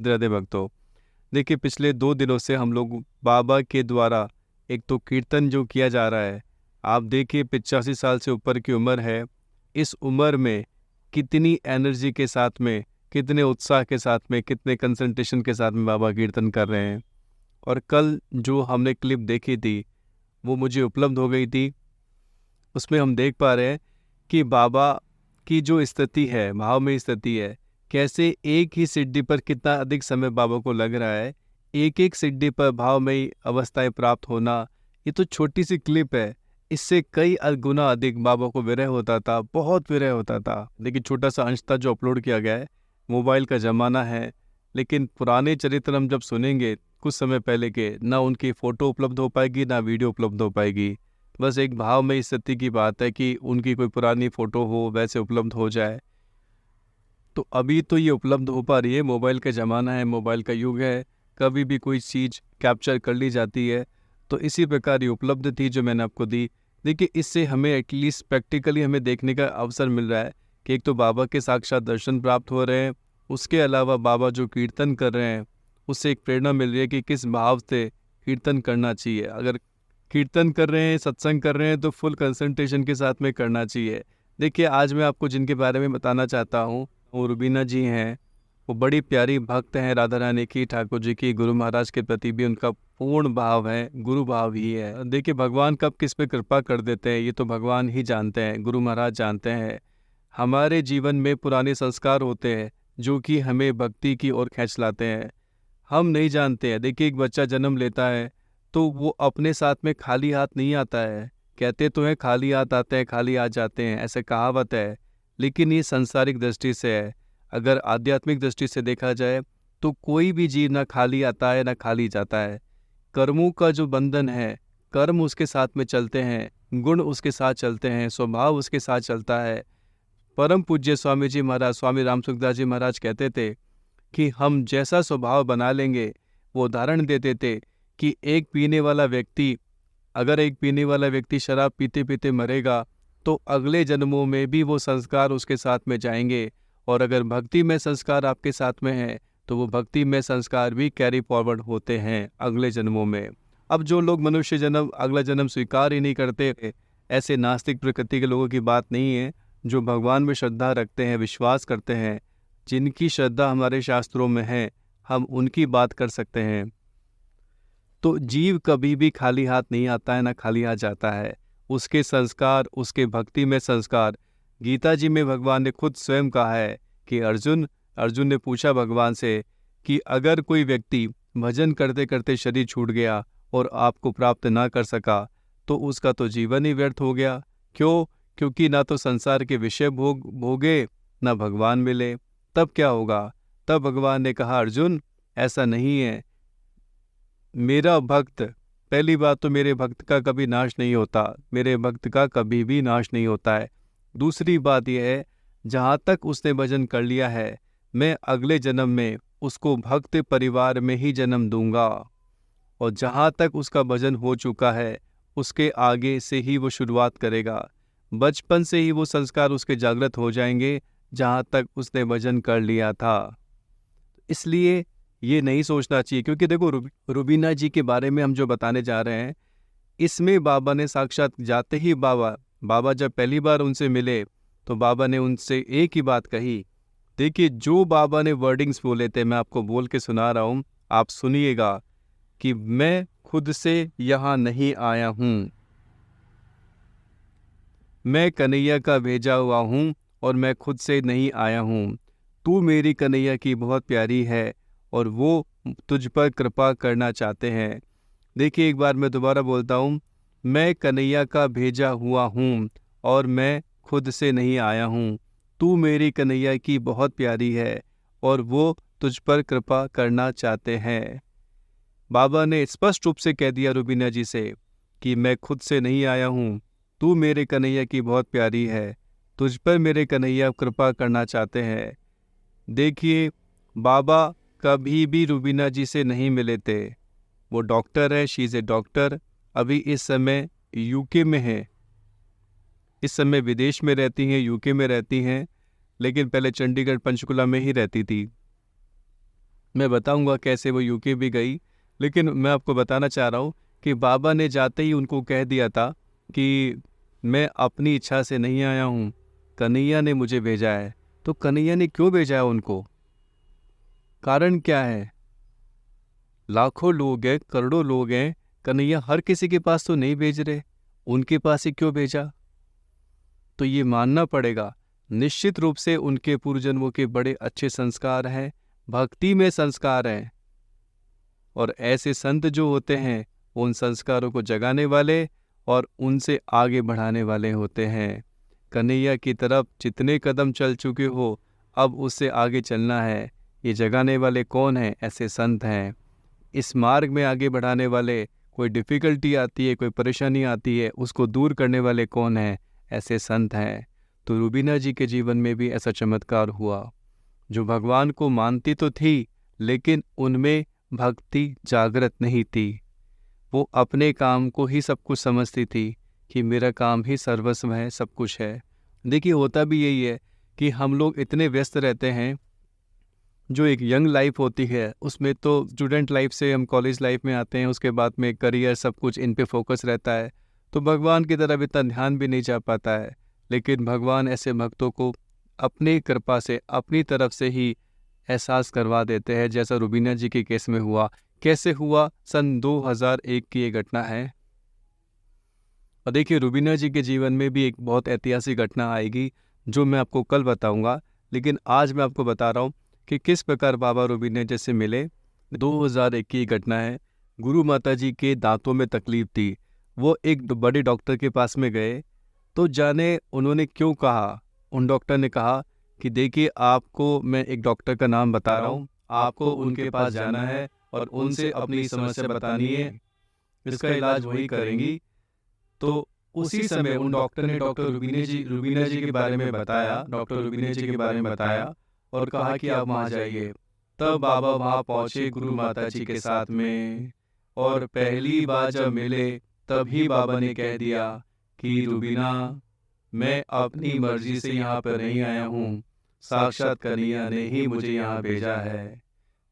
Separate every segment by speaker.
Speaker 1: राधे भक्तों, देखिए पिछले 2 दिनों से हम लोग बाबा के द्वारा एक तो कीर्तन जो किया जा रहा है, आप देखिए 85 साल से ऊपर की उम्र है। इस उम्र में कितनी एनर्जी के साथ में, कितने उत्साह के साथ में, कितने कंसंट्रेशन के साथ में बाबा कीर्तन कर रहे हैं। और कल जो हमने क्लिप देखी थी वो मुझे उपलब्ध हो गई थी। उसमें हम देख पा रहे हैं कि बाबा की जो स्थिति है, भाव में स्थिति है, कैसे एक ही सीढ़ी पर कितना अधिक समय बाबा को लग रहा है। एक एक सीढ़ी पर भावमयी अवस्थाएं प्राप्त होना, ये तो छोटी सी क्लिप है। इससे कई गुना अधिक बाबा को विरह होता था, बहुत विरह होता था। लेकिन छोटा सा अंश था जो अपलोड किया गया है। मोबाइल का ज़माना है, लेकिन पुराने चरित्र हम जब सुनेंगे कुछ समय पहले के, ना उनकी फ़ोटो उपलब्ध हो पाएगी ना वीडियो उपलब्ध हो पाएगी। बस एक भाव में स्थिति की बात है कि उनकी कोई पुरानी फ़ोटो हो वैसे उपलब्ध हो जाए। तो अभी तो ये उपलब्ध हो पा रही है, मोबाइल का ज़माना है, मोबाइल का युग है, कभी भी कोई चीज़ कैप्चर कर ली जाती है। तो इसी प्रकार ये उपलब्ध थी जो मैंने आपको दी। देखिए इससे हमें एटलीस्ट प्रैक्टिकली हमें देखने का अवसर मिल रहा है कि एक तो बाबा के साक्षात दर्शन प्राप्त हो रहे हैं, उसके अलावा बाबा जो कीर्तन कर रहे हैं उससे एक प्रेरणा मिल रही है कि किस भाव से कीर्तन करना चाहिए। अगर कीर्तन कर रहे हैं, सत्संग कर रहे हैं तो फुल कंसंट्रेशन के साथ में करना चाहिए। देखिए आज मैं आपको जिनके बारे में बताना चाहता हूँ वो रुबीना जी हैं। वो बड़ी प्यारी भक्त हैं राधा रानी की, ठाकुर जी की, गुरु महाराज के प्रति भी उनका पूर्ण भाव है, गुरु भाव ही है। देखिए भगवान कब किस पे कृपा कर देते हैं ये तो भगवान ही जानते हैं, गुरु महाराज जानते हैं। हमारे जीवन में पुराने संस्कार होते हैं जो कि हमें भक्ति की ओर खींच लाते हैं, हम नहीं जानते हैं। देखिए एक बच्चा जन्म लेता है तो वो अपने साथ में खाली हाथ नहीं आता है। कहते तो हैं खाली हाथ आते हैं खाली हाथ जाते हैं, ऐसे कहावत है, लेकिन ये सांसारिक दृष्टि से है। अगर आध्यात्मिक दृष्टि से देखा जाए तो कोई भी जीव ना खाली आता है ना खाली जाता है। कर्मों का जो बंधन है, कर्म उसके साथ में चलते हैं, गुण उसके साथ चलते हैं, स्वभाव उसके साथ चलता है। परम पूज्य स्वामी जी महाराज, स्वामी राम सुखदास जी महाराज कहते थे कि हम जैसा स्वभाव बना लेंगे, वो उदाहरण देते थे कि एक पीने वाला व्यक्ति, अगर एक पीने वाला व्यक्ति शराब पीते पीते मरेगा तो अगले जन्मों में भी वो संस्कार उसके साथ में जाएंगे। और अगर भक्ति में संस्कार आपके साथ में है तो वो भक्ति में संस्कार भी कैरी फॉरवर्ड होते हैं अगले जन्मों में। अब जो लोग मनुष्य जन्म, अगला जन्म स्वीकार ही नहीं करते, ऐसे नास्तिक प्रकृति के लोगों की बात नहीं है। जो भगवान में श्रद्धा रखते हैं, विश्वास करते हैं, जिनकी श्रद्धा हमारे शास्त्रों में है, हम उनकी बात कर सकते हैं। तो जीव कभी भी खाली हाथ नहीं आता है ना खाली हाथ जाता है। उसके संस्कार, उसके भक्ति में संस्कार। गीता जी में भगवान ने खुद स्वयं कहा है कि अर्जुन ने पूछा भगवान से कि अगर कोई व्यक्ति भजन करते करते शरीर छूट गया और आपको प्राप्त ना कर सका तो उसका तो जीवन ही व्यर्थ हो गया। क्यों? क्योंकि ना तो संसार के विषय भोगे ना भगवान मिले। तब क्या होगा? तब भगवान ने कहा अर्जुन ऐसा नहीं है, मेरा भक्त, पहली बात तो मेरे भक्त का कभी नाश नहीं होता, मेरे भक्त का कभी भी नाश नहीं होता है। दूसरी बात यह है, जहाँ तक उसने भजन कर लिया है मैं अगले जन्म में उसको भक्त परिवार में ही जन्म दूंगा। और जहाँ तक उसका भजन हो चुका है उसके आगे से ही वो शुरुआत करेगा। बचपन से ही वो संस्कार उसके जागृत हो जाएंगे जहाँ तक उसने भजन कर लिया था। इसलिए ये नहीं सोचना चाहिए, क्योंकि देखो रुबीना जी के बारे में हम जो बताने जा रहे हैं इसमें बाबा ने साक्षात जाते ही बाबा जब पहली बार उनसे मिले तो बाबा ने उनसे एक ही बात कही। देखिए जो बाबा ने वर्डिंग्स बोले थे मैं आपको बोल के सुना रहा हूँ, आप सुनिएगा कि मैं खुद से यहाँ नहीं आया हूँ, मैं कन्हैया का भेजा हुआ हूँ और मैं खुद से नहीं आया हूँ। तू मेरी कन्हैया की बहुत प्यारी है और वो तुझ पर कृपा करना चाहते हैं। देखिए एक बार मैं दोबारा बोलता हूँ, मैं कन्हैया का भेजा हुआ हूँ और मैं खुद से नहीं आया हूँ। तू मेरी कन्हैया की बहुत प्यारी है और वो तुझ पर कृपा करना चाहते हैं। बाबा ने स्पष्ट रूप से कह दिया रुबीना जी से कि मैं खुद से नहीं आया हूँ, तू मेरे कन्हैया की बहुत प्यारी है, तुझ पर मेरे कन्हैया कृपा करना चाहते हैं। देखिए बाबा कभी भी रुबीना जी से नहीं मिले थे। वो डॉक्टर है, शी इज़ ए डॉक्टर, अभी इस समय यूके में है, इस समय विदेश में रहती हैं, यूके में रहती हैं, लेकिन पहले चंडीगढ़ पंचकुला में ही रहती थी। मैं बताऊंगा कैसे वो यूके भी गई, लेकिन मैं आपको बताना चाह रहा हूँ कि बाबा ने जाते ही उनको कह दिया था कि मैं अपनी इच्छा से नहीं आया हूँ, कन्हैया ने मुझे भेजा है। तो कन्हैया ने क्यों भेजा है उनको? कारण क्या है? लाखों लोग हैं, करोड़ों लोग हैं, कन्हैया हर किसी के पास तो नहीं भेज रहे, उनके पास ही क्यों भेजा? तो ये मानना पड़ेगा, निश्चित रूप से उनके पूर्वजन्मों के बड़े अच्छे संस्कार हैं, भक्ति में संस्कार हैं। और ऐसे संत जो होते हैं उन संस्कारों को जगाने वाले और उनसे आगे बढ़ाने वाले होते हैं। कन्हैया की तरफ जितने कदम चल चुके हो, अब उससे आगे चलना है। ये जगाने वाले कौन हैं? ऐसे संत हैं। इस मार्ग में आगे बढ़ाने वाले, कोई डिफ़िकल्टी आती है, कोई परेशानी आती है, उसको दूर करने वाले कौन हैं? ऐसे संत हैं। तो रूबीना जी के जीवन में भी ऐसा चमत्कार हुआ। जो भगवान को मानती तो थी, लेकिन उनमें भक्ति जागृत नहीं थी। वो अपने काम को ही सब कुछ समझती थी कि मेरा काम ही सर्वस्व है, सब कुछ है। देखिए, होता भी यही है कि हम लोग इतने व्यस्त रहते हैं। जो एक यंग लाइफ होती है उसमें तो स्टूडेंट लाइफ से हम कॉलेज लाइफ में आते हैं, उसके बाद में करियर, सब कुछ इन पे फोकस रहता है, तो भगवान की तरफ इतना ध्यान भी नहीं जा पाता है। लेकिन भगवान ऐसे भक्तों को अपनी कृपा से, अपनी तरफ से ही एहसास करवा देते हैं, जैसा रूबीना जी के केस में हुआ। कैसे हुआ? सन 2001 की ये घटना है। और देखिए, रूबीना जी के जीवन में भी एक बहुत ऐतिहासिक घटना आएगी जो मैं आपको कल बताऊंगा, लेकिन आज मैं आपको बता रहा हूँ कि किस प्रकार बाबा रूबीना जी से मिले। 2001 की घटना है। गुरु माता जी के दांतों में तकलीफ थी। वो एक बड़े डॉक्टर के पास में गए, तो जाने उन्होंने क्यों कहा। उन डॉक्टर ने कहा कि देखिए, आपको मैं एक डॉक्टर का नाम बता रहा हूँ, आपको उनके पास जाना है और उनसे अपनी समस्या बतानी है, इसका इलाज वही करेंगी। तो उसी समय उन डॉक्टर ने डॉक्टर रूबीना जी के बारे में बताया, डॉक्टर रूबीना जी के बारे में बताया और कहा कि आप वहाँ जाइए। तब बाबा वहाँ पहुँचे गुरु माता जी के साथ में, और पहली बार जब मिले तभी बाबा ने कह दिया कि रूबीना, मैं अपनी मर्जी से यहाँ पर नहीं आया हूँ, साक्षात कन्हैया ने ही मुझे यहाँ भेजा है।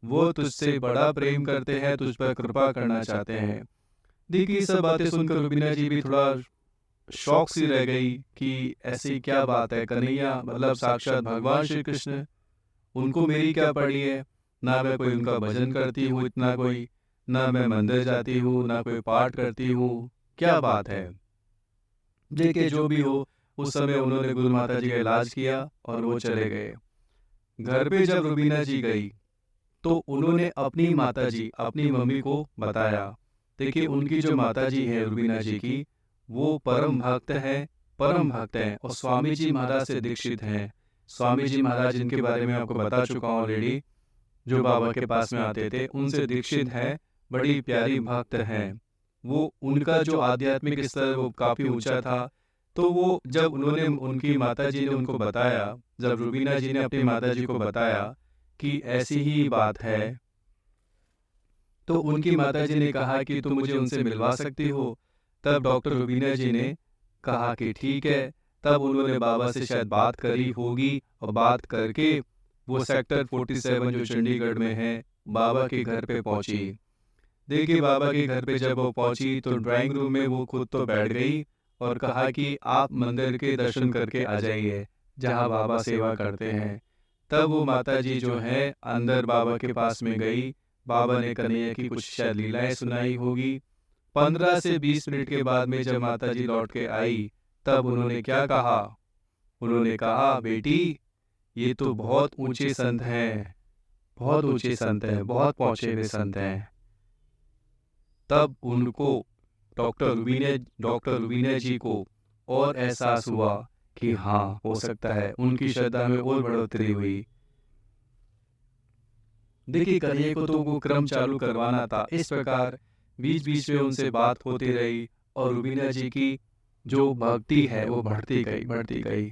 Speaker 1: वो तुझसे बड़ा प्रेम करते हैं, तुझ पर कृपा करना चाहते हैं। देखिए, ये सब बातें सुनकर रूबीना जी भी थोड़ा शौक सी रह गई कि ऐसी क्या बात है, कन्हैया मतलब साक्षात भगवान श्री कृष्ण, उनको मेरी क्या पड़ी है? ना मैं कोई उनका भजन करती हूँ इतना, कोई ना मैं मंदिर जाती हूँ, ना कोई पाठ करती हूँ, क्या बात है? देखिए, जो भी हो, उस समय उन्होंने गुरु माता जी का इलाज किया और वो चले गए। घर पे जब रूबीना जी गई तो उन्होंने अपनी माता जी, अपनी मम्मी को बताया। देखिए, उनकी जो माता जी है रूबीना जी की, वो परम भक्त हैं, परम भक्त हैं और स्वामी जी महाराज से दीक्षित हैं। स्वामी जी महाराज, जिनके बारे में आपको बता चुका हूँ ऑलरेडी, जो बाबा के पास में आते थे, उनसे दीक्षित हैं, बड़ी प्यारी भक्त हैं। वो उनका जो आध्यात्मिक स्तर वो काफ़ी ऊंचा था। तो वो जब उन्होंने, उनकी माता जी ने उनको बताया, जब रूबीना जी ने अपनी माता जी को बताया कि ऐसी ही बात है, तो उनकी माता जी ने कहा कि तुम मुझे उनसे मिलवा सकती हो। तब डॉक्टर रूबीना जी ने कहा कि ठीक है। तब उन्होंने बाबा से शायद बात करी होगी और बात करके वो सेक्टर 47 जो चंडीगढ़ में है, बाबा के घर पे पहुंची। देखिए, बाबा के घर पे जब वो पहुंची तो ड्राइंग रूम में वो खुद तो बैठ गई और कहा कि आप मंदिर के दर्शन करके आ जाइए जहां बाबा सेवा करते हैं। तब वो माता जी जो है अंदर बाबा के पास में गई। बाबा ने कन्हैया की कुछ शायद लीलाएं सुनाई होगी। 15 से 20 मिनट के बाद में जब माता जी लौट के आई, तब उन्होंने क्या कहा? उन्होंने कहा, बेटी, ये तो बहुत ऊंचे संत हैं, बहुत ऊंचे संत हैं, बहुत पहुंचे हुए संत हैं। तब उनको, डॉक्टर रूबीना जी को और एहसास हुआ कि हाँ, हो सकता है, उनकी श्रद्धा में और बढ़ोतरी हुई। देखिए, कन्हैया को तो वो क्रम चालू करवाना था। इस प्रकार बीच बीच में उनसे बात होती रही और रूबीना जी की जो भक्ति है वो बढ़ती गई, बढ़ती गई।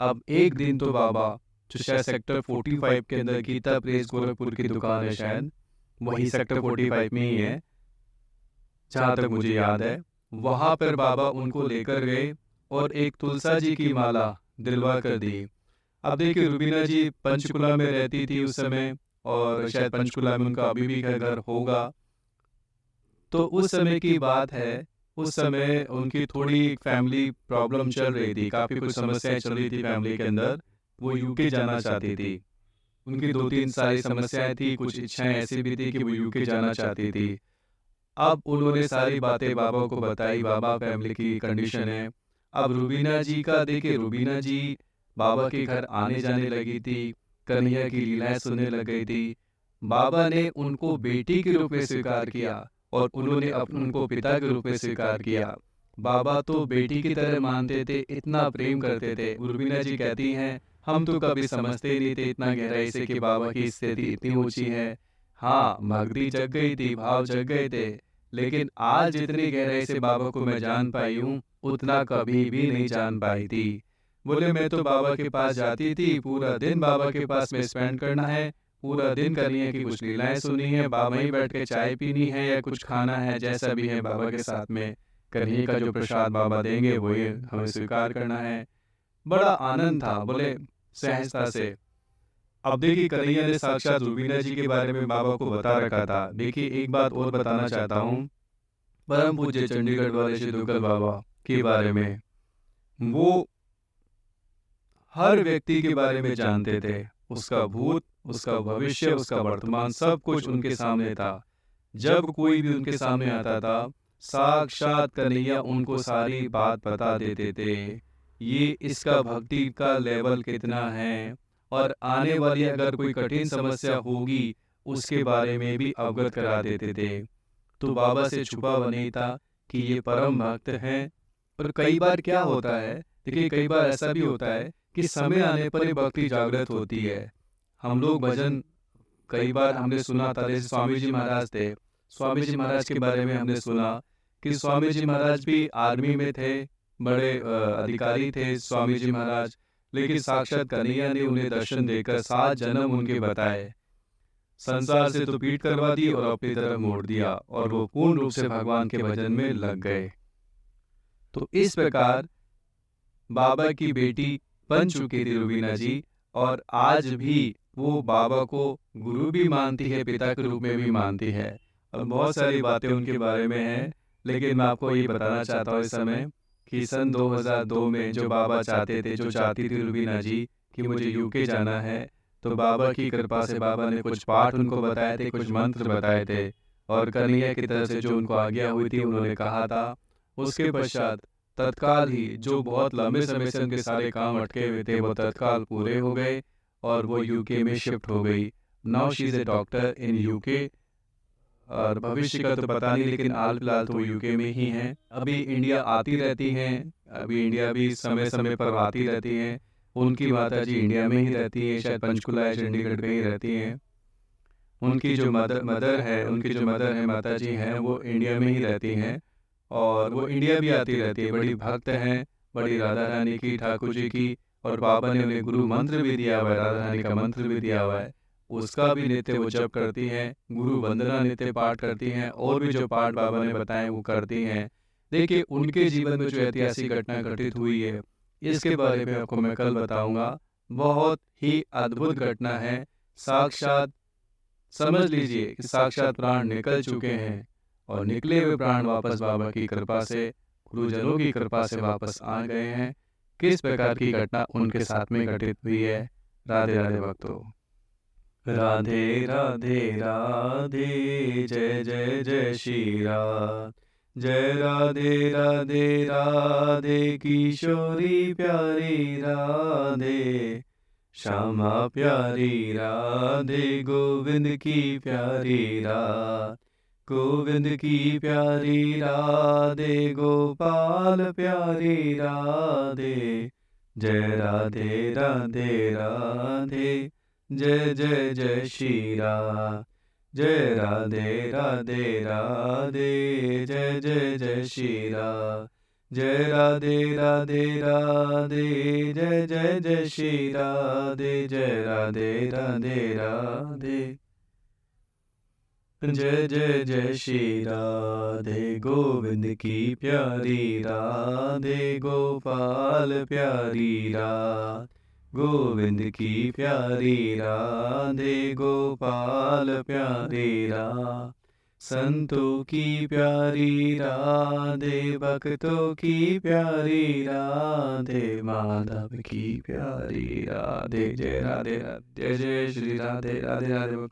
Speaker 1: अब एक दिन तो बाबा, जो शायद सेक्टर 45 के अंदर गीता प्रेस गोरखपुर की दुकान है, शायद वही सेक्टर 45 में ही है जहाँ तक मुझे याद है, वहां पर बाबा उनको लेकर गए और एक तुलसा जी की माला दिलवा कर दी। अब देखिए, रूबीना जी पंचकुला में रहती थी उस समय, और शायद पंचकुला में उनका अभी भी घर होगा। तो उस समय की बात है, उस समय उनकी थोड़ी फैमिली प्रॉब्लम चल रही थी, काफ़ी कुछ समस्याएं चल रही थी फैमिली के अंदर। वो यूके जाना चाहती थी। उनकी 2-3 सारी समस्याएं थी, कुछ इच्छाएं ऐसी भी थी कि वो यूके जाना चाहती थी। अब उन्होंने सारी बातें बाबा को बताई, बाबा फैमिली की कंडीशन है। अब रूबीना जी का देखिए, रूबीना जी बाबा के घर आने जाने लगी थी, कन्हैया की लीलाएं सुनने लग गई थी। बाबा ने उनको बेटी के रूप में स्वीकार किया और उन्होंने उनको पिता के रूप में स्वीकार किया। बाबा तो बेटी की तरह मानते थे, इतना प्रेम करते थे। रूबीना जी कहती हैं, हम तो कभी समझते ही नहीं थे इतना गहराई से कि बाबा की स्थिति इतनी ऊंची है। हाँ, भक्ति जग गई थी, भाव जग गए थे, लेकिन आज जितनी गहराई से बाबा को मैं जान पाई हूँ, उतना कभी भी नहीं जान पाई थी। बोले मैं तो बाबा के पास जाती थी, पूरा दिन बाबा के पास में स्पेंड करना है, पूरा दिन करनी है कि कुछ लीलाएं सुनी है, बाबा ही बैठ के चाय पीनी है या कुछ खाना है, जैसा भी है बाबा के साथ में कन्हैया का जो प्रसाद बाबा देंगे वही हमें स्वीकार करना है। बड़ा आनंद था, बोले सहजता से। अब देखिए, कन्हैया ने साक्षात रूबीना जी के बारे में बाबा को बता रखा था। देखिए, एक बात और बताना चाहता हूँ, परम पूज्य चंडीगढ़ वाले श्री दुग्गल बाबा के बारे में। वो हर व्यक्ति के बारे में जानते थे, उसका भूत, उसका भविष्य, उसका वर्तमान, सब कुछ उनके सामने था। जब कोई भी उनके सामने आता था, साक्षात कन्हैया उनको सारी बात बता देते थे। ये इसका भक्ति का लेवल कितना है, और आने वाली अगर कोई कठिन समस्या होगी, उसके बारे में भी अवगत करा देते थे। तो बाबा से छुपा हुआ नहीं था कि ये परम भक्त हैं। और कई बार क्या होता है, देखिए कई बार ऐसा भी होता है कि समय आने पर ही भक्ति जागृत होती है। हम लोग भजन कई बार हमने सुना था, जैसे स्वामी जी महाराज थे, स्वामी जी महाराज के बारे में हमने सुना कि स्वामी जी महाराज भी आर्मी में थे, बड़े अधिकारी थे स्वामी जी महाराज, लेकिन साक्षात कन्हैया ने उन्हें दर्शन देकर 7 जन्म उनके बताए। संसार से तो पीठ करवा दी और अपनी तरफ मोड़ दिया, और वो पूर्ण रूप से भगवान के भजन में लग गए। तो इस प्रकार बाबा की बेटी बन चुकी थी रूबीना जी, और आज भी वो बाबा को गुरु भी मानती है, पिता के रूप में भी मानती है। अब बहुत सारी बातें उनके बारे में हैं, लेकिन मैं आपको ये बताना चाहता हूँ इस समय कि सन 2002 में जो बाबा चाहते थे, जो चाहती थी रूबीना जी कि मुझे यूके जाना है, तो बाबा की कृपा से बाबा ने कुछ पाठ उनको बताए थे, कुछ मंत्र बताए थे, और कन्हैया की तरफ से जो उनको आज्ञा हुई थी उन्होंने कहा था। उसके पश्चात तत्काल ही जो बहुत लंबे समय से उनके सारे काम अटके हुए थे, वो तत्काल पूरे हो गए और वो यूके में शिफ्ट हो गई। Now she is a doctor in UK, और भविष्य का तो पता नहीं, लेकिन हाल फिलहाल तो वो यूके में ही हैं। अभी इंडिया आती रहती हैं, अभी इंडिया भी समय समय पर आती रहती हैं। उनकी माता जी इंडिया में ही रहती हैं, शायद पंचकुला या चंडीगढ़ में ही रहती हैं। उनकी जो मदर है, माता जी हैं, वो इंडिया में ही रहती हैं, और वो इंडिया भी आती रहती है। बड़ी भक्त हैं, बड़ी राधा रानी की, ठाकुर जी की, और बाबा ने उन्हें गुरु मंत्र भी दिया हुआ है, राधा रानी का मंत्र भी दिया हुआ है, उसका भी नित्य वो जप करती हैं। गुरु वंदना नित्य पाठ करती हैं, और भी जो पाठ बाबा ने बताए वो करती हैं। देखिए, उनके जीवन में जो ऐतिहासिक घटना घटित हुई है, इसके बारे में आपको मैं कल बताऊंगा। बहुत ही अद्भुत घटना है। साक्षात समझ लीजिए कि साक्षात प्राण निकल चुके हैं, और निकले हुए प्राण वापस बाबा की कृपा से, गुरुजनों की कृपा से वापस आ गए हैं। किस प्रकार की घटना उनके साथ में घटित हुई है। राधे राधे भक्तों। राधे राधे राधे, जय जय जय श्री राधे। जय राधे राधे राधे, किशोरी प्यारी राधे, श्यामा प्यारी राधे, गोविंद की प्यारी राधे, गोविंद की प्यारी राधे, गोपाल प्यारी राधे। जय राधे राधे राधे, जय जय जय श्री राधे। जय राधे राधे राधे, जय जय जय श्री राधे। जय राधे राधे राधे, जय जय जय श्री राधे। जय राधे राधे राधे, जय जय जय श्री राधे, गोविंद की प्यारी राधे, गोपाल प्यारी राधे, गोविंद की प्यारी राधे, गोपाल प्यारी राधे, संतों की प्यारी राधे, भक्तों की प्यारी राधे, माधव की प्यारी राधे। जय राधे राधे, जय जय श्री राधे राधे राधे।